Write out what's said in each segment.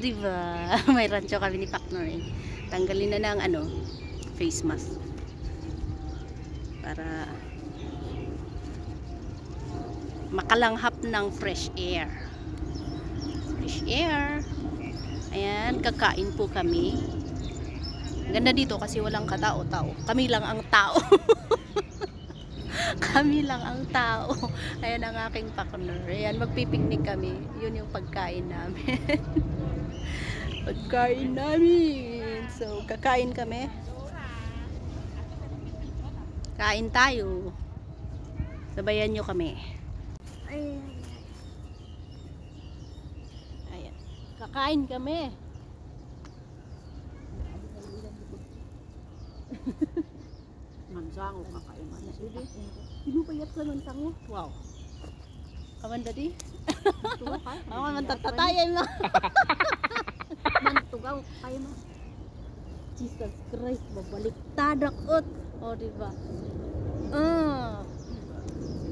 diba? May rancho kami ni Paknor eh. Tanggalin na ng ano, face mask. Para makalanghap ng fresh air. Fresh air. Ayan, kakain po kami. Ganda dito kasi walang katao-tao. Kami lang ang tao. Kami lang ang tao. Ayan ang aking partner. Ayan, magpipiknik kami. Yun yung pagkain namin. Pagkain namin. So, kakain kami. Kain tayo. Sabayan nyo kami. Ayan. Kakain kami. Mansango kakain man. Pinupayat ka mansango. Wow. Kaman dati? Ako man tatatayan mo. Mantugaw kayo mo. Jesus Christ, babalik tadak ut. O diba?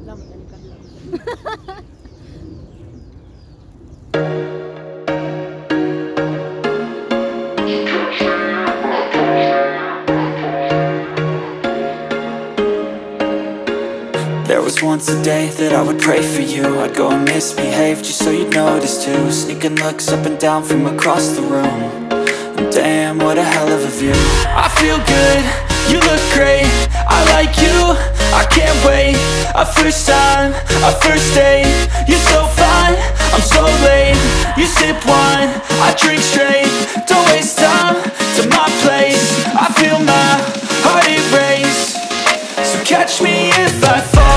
Lam yan ka lang. There was once a day that I would pray for you. I'd go and misbehave just so you'd notice too. Sneaking looks up and down from across the room. And damn, what a hell of a view. I feel good, you look great, I like you, I can't wait. A first time, a first date. You're so fine, I'm so late. You sip wine, I drink straight. Don't waste time to my place. I feel my heart erase. So catch me if I fall.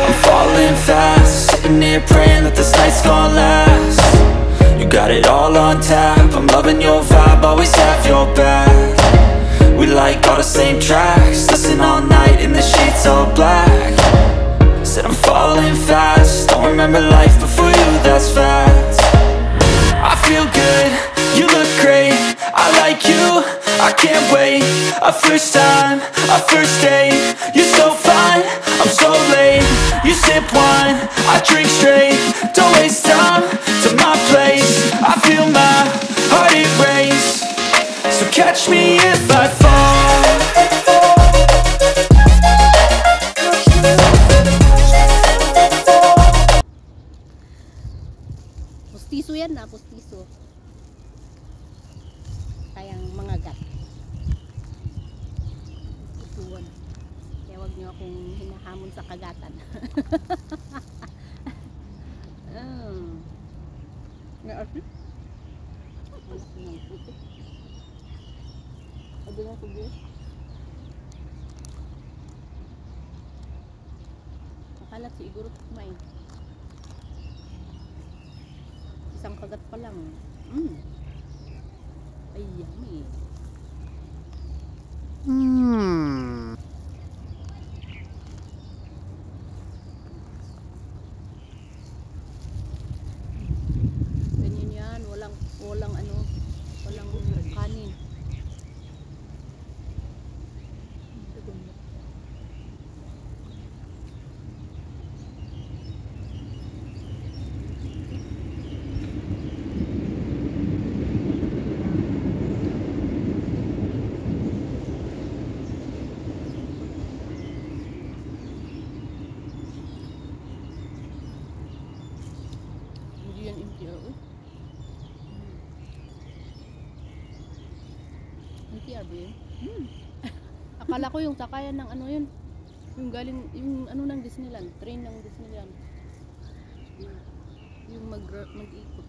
I'm falling fast, sitting here praying that this night's gonna last. You got it all on tap, I'm loving your vibe, always have your back. We like all the same tracks, listen all night in the sheets all black. Said I'm falling fast, don't remember life before you, that's fact. I feel good, you look great, I like you, I can't wait. A first time, a first date. You're so fine, I'm so late. You sip wine, I drink straight. Don't waste time to my place. I feel my heart erase. So catch me if I fall. Pustiso yan na, pustiso. Kayang mga gat. Isuwan. Kaya wag nyo akong hinahamon sa kagatan. Nga ati? Ado nga kubi. Makalat siguro kumain. Isang kagat pa lang. Ay, yummy. Ganyan yan. Walang ano, walang kanin. Hindi yan MTR. MTR ba yun? Akala ko yung sakayan ng ano yun. Yung galing, yung ano ng Disneyland. Train ng Disneyland. Yung mag-ikot.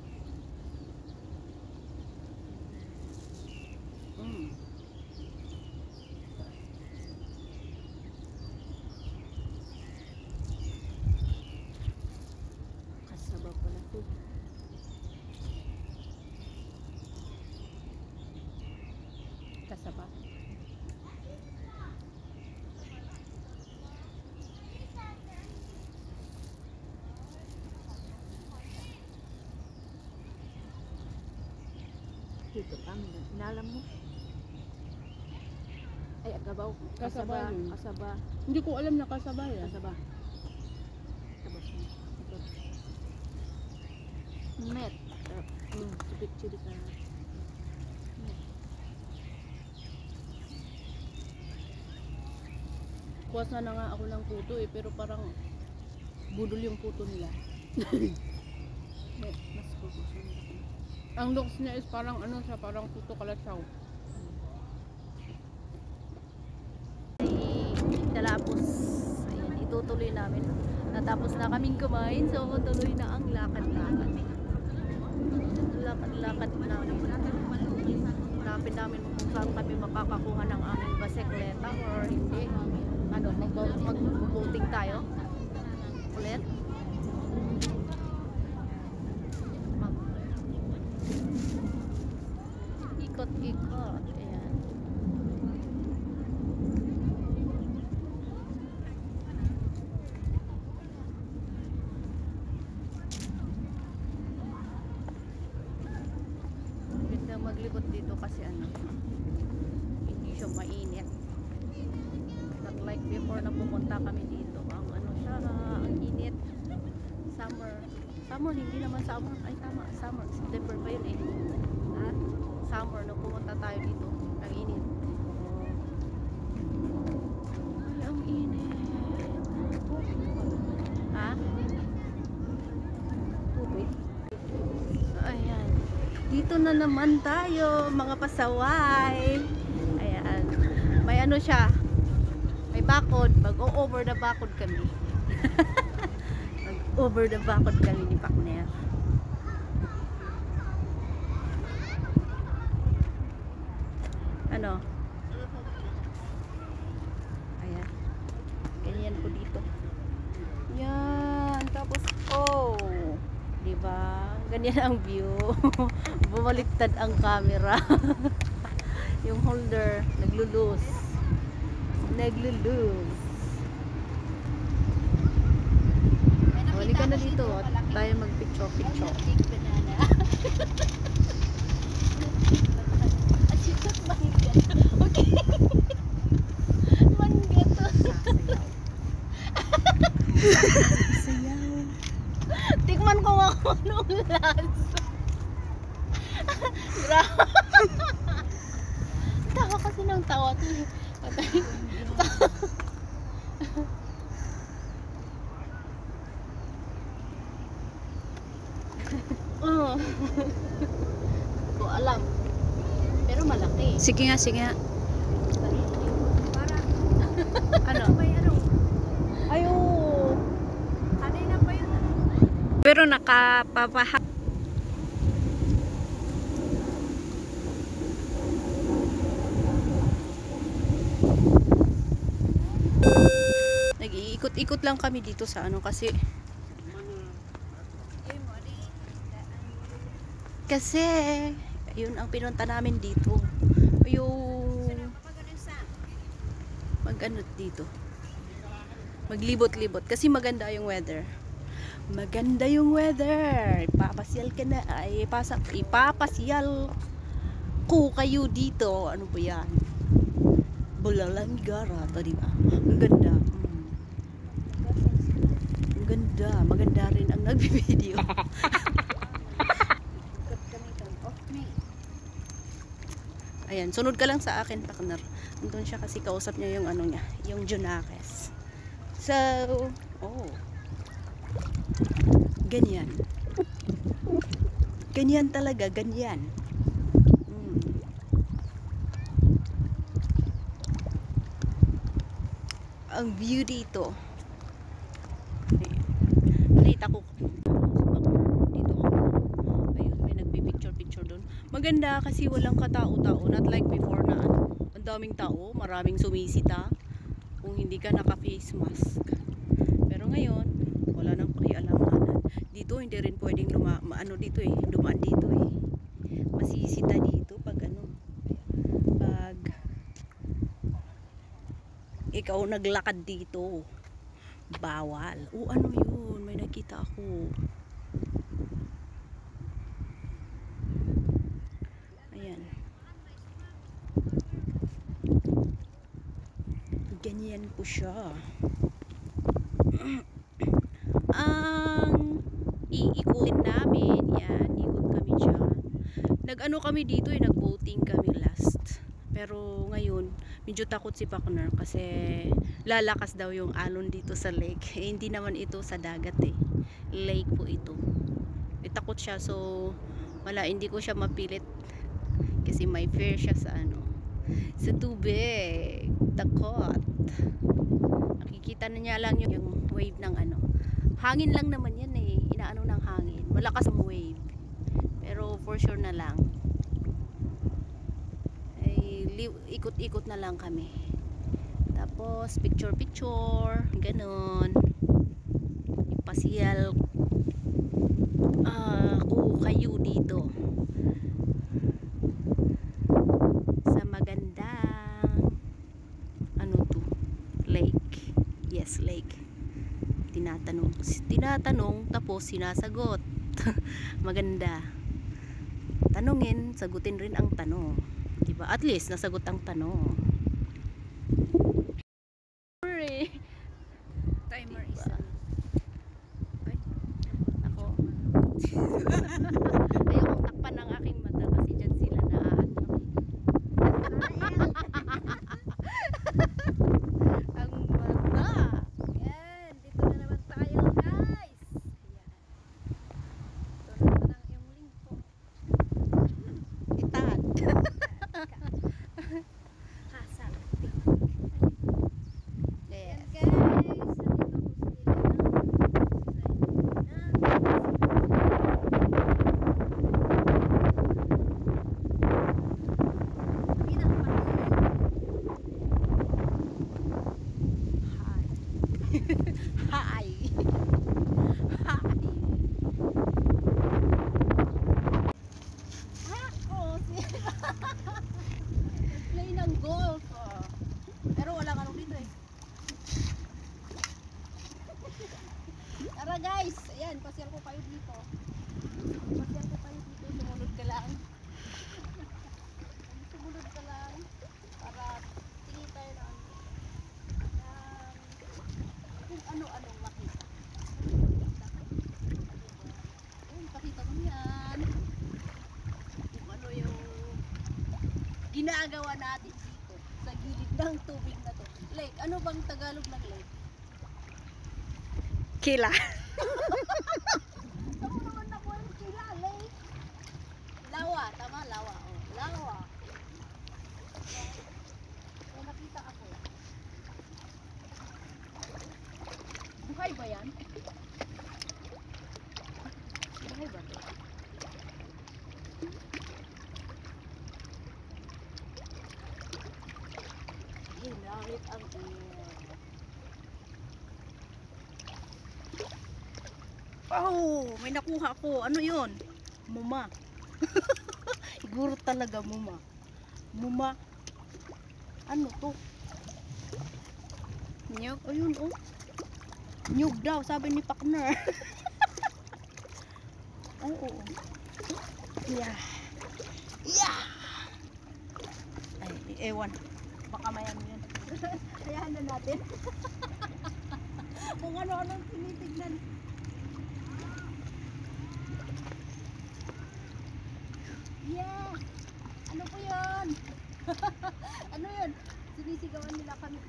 Kasaba pala to. Kasaba. Dito kami. Inalam mo? Ay, Agabaw. Kasaba yun. Kasaba. Hindi ko alam na kasaba yan. Kasaba. Tapos mo. Ito. Met. Chibik-chibik ka. Met. Kuwas na nga ako ng puto eh, pero parang budol yung puto nila. Met. Mas kukusun. Ang looks niya is parang ano siya, parang puto kalatsaw. Talapos, ayan, itutuloy namin. Natapos na kaming kumain, so tuloy na ang lakad-lakad. Lakad-lakad namin. Hanapin namin kung saan kami makakakuha ng aming basikleta or hindi. Ano, mag-boating tayo ulit. Ikot-ikot. Ayan. Ganda maglibot dito kasi ano, hindi siya mainit. Not like before na pumunta kami dito. Ang ano siya, ang init. Summer, hindi naman summer. Ay tama, summer. September pa yun eh. Ha? Summer, nung pumunta tayo dito. Ang init. Ay, ang init. Ha? Tubig. Ayan. Dito na naman tayo, mga pasaway. Ayan. May ano siya. May bakod. Mag-over the bakod kami. Mag-over the bakod kami ni Pakner. Ano? Ayan. Ganyan po dito. Yan. Tapos, oh. Diba? Ganyan ang view. Bumaliktad ang camera. Yung holder, naglulus. Huli ka na dito at tayo mag-picture. Sayaw. Tikman ko ako nung lasa. Grabe. Tawa kasi ng tawa. Ko alam. Pero malaki. Sige nga. Ano? Ayo. Kanina pa yun. Pero nakapapahap. Nag-iikot-ikot lang kami dito sa ano kasi yun ang pinunta namin dito. Yung mag-ano dito. Maglibot-libot kasi maganda yung weather. Ipapasyal ka na. Ipapasyal ko kayo dito. Ano ba yan? Bulalanggara. Ito diba? Ang ganda. Ang ganda. Maganda rin ang nag-video. Ayan, sunod ka lang sa akin, partner. Andun siya kasi kausap niya yung ano niya, yung Junakes. So, ganyan. Ganyan talaga, ganyan. Ang view dito. Nakita ko dito. Ayun, may nagpipicture doon. Maganda kasi walang katao-tao, not like before na ano. Ang daming tao, maraming sumisita kung hindi ka naka-face mask. Pero ngayon, wala nang pakialamanan. Dito hindi rin pwedeng dumaan dito eh. Masisita dito pag ikaw naglakad dito. Bawal. Ano yun? May nakita ako. Ayan. Ayan po siya. Ang iikutin namin, yan, ikot kami dyan. Nag-ano kami dito nag-boating kami last. Pero ngayon, medyo takot si Pakner kasi lalakas daw yung alon dito sa lake. Eh, hindi naman ito sa dagat eh. Lake po ito. Eh, takot siya, so wala, hindi ko siya mapilit. Kasi may fear siya sa sa tubig. Takot. Nakikita na niya lang yung wave ng hangin lang naman yan eh. Inaano ng hangin. Malakas ang wave. Pero for sure na lang. Ay, ikot-ikot na lang kami. Tapos picture-picture. Ganon. Ipasiyal ko kayo dito. Sa magandang lake. Yes, lake. Tinatanong tapos sinasagot. Maganda. Tanungin, sagutin rin ang tanong. Diba? At least nasagot ang tanong. Timer Diba? isa. Ay, Ako. Ayokong takpan ng aking mata kasi dyan sila na-attract. Ang mata. yan. Dito na naman tayo, guys. Yan. Ito na naman ang iyong lingko. Itad. Hasan. Yes. Yan, guys. Nandito po Hi. Hi. Play ng golf. Pero wala ka dito eh. Tara guys, ayan, pasyal ko kayo dito. Pasyal ko kayo dito, sumunod ka lang. Sumunod ka lang para tingin tayo ng kung ano-anong makita. Ayun, pakita mo yan. Kung ano yung ginagawa natin dito sa gilid ng tubig na to. Lake, ano bang Tagalog ng lake? Kila. Saan mo naman nakuha yung kila, lake? Lawa, tama, lawa. Oh, lawa. So, nakita ako. Buhay ba yan? Buhay ba ito? Hinamit ang air. Oh, may nakuha ko. Ano yun? Muma. Siguro talaga muma. Muma. Ano to? Nyog. Ayun oh. Nyug daw, sabi ni Pakner. Oo. Yeah. Yeah. Ay, ewan. Baka mayan yun. Hayaan na natin. Kung ano-anong tinitignan. Yeah. Ano po yun? Ano yun? Sinisigawan nila kami.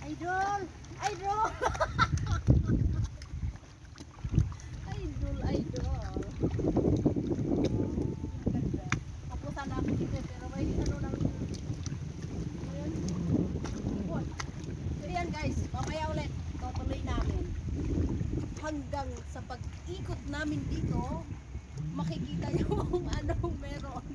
Idol! Idol! Idol, idol. Ganda. Kapusan na ako dito pero may ano lang. Ayan. Ipon. So yan guys, mamaya ulit. Tutuloy namin. Hanggang sa pag-ikot namin dito, makikita nyo kung anong meron.